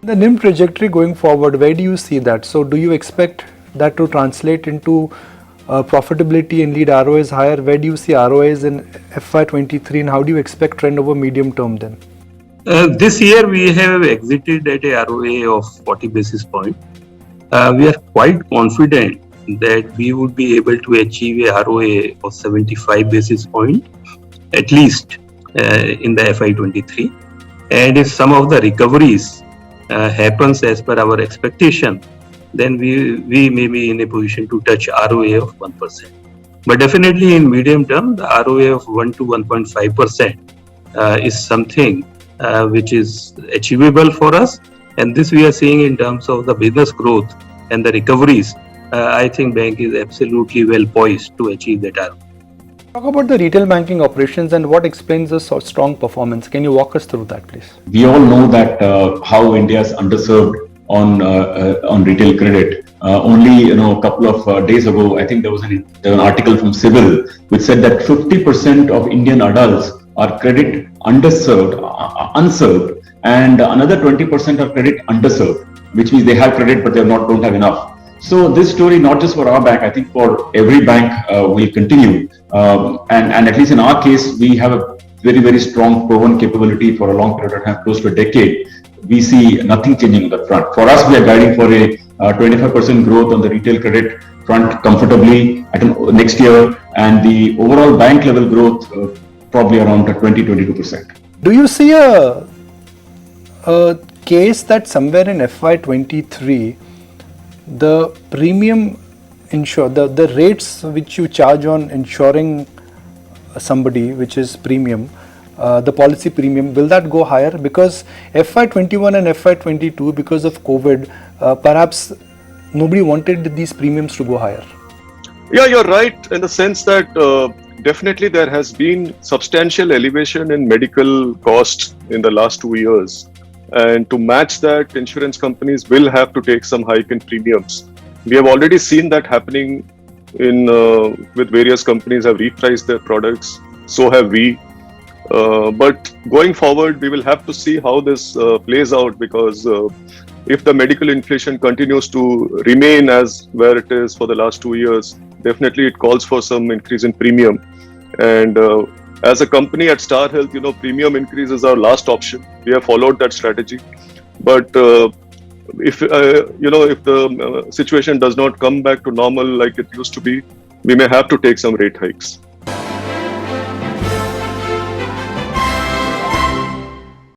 The NIM trajectory going forward, where do you see that? So do you expect that to translate into profitability and lead ROAs higher? Where do you see ROAs in FY23 and how do you expect trend over medium term then? This year we have exited at a ROA of 40 basis point. We are quite confident that we would be able to achieve a ROA of 75 basis point at least in the FY23. And if some of the recoveries happens as per our expectation, then we may be in a position to touch ROA of 1%. But definitely in medium term, the ROA of 1 to 1.5% is something which is achievable for us. And this we are seeing in terms of the business growth and the recoveries. I think bank is absolutely well poised to achieve that ROA. Talk about the retail banking operations and what explains the strong performance. Can you walk us through that, please? We all know that how India is underserved on retail credit. Only a couple of days ago, I think there was an article from Civil which said that 50% of Indian adults are credit unserved, and another 20% are credit underserved, which means they have credit but don't have enough. So this story, not just for our bank, I think for every bank will continue. And at least in our case, we have a very, very strong proven capability for a long period of time, close to a decade. We see nothing changing on that front. For us, we are guiding for a 25% growth on the retail credit front comfortably next year, and the overall bank level growth probably around 20-22%. Do you see a case that somewhere in FY23, the premium the rates which you charge on insuring somebody, which is premium, the policy premium, will that go higher? Because FY21 and FY22, because of COVID, perhaps nobody wanted these premiums to go higher. Yeah, you're right in the sense that definitely there has been substantial elevation in medical costs in the last 2 years. And to match that, insurance companies will have to take some hike in premiums. We have already seen that happening with various companies have repriced their products. So have we. But going forward, we will have to see how this plays out, because if the medical inflation continues to remain as where it is for the last 2 years, definitely it calls for some increase in premium. And as a company at Star Health, premium increase is our last option. We have followed that strategy. But if the situation does not come back to normal like it used to be, we may have to take some rate hikes.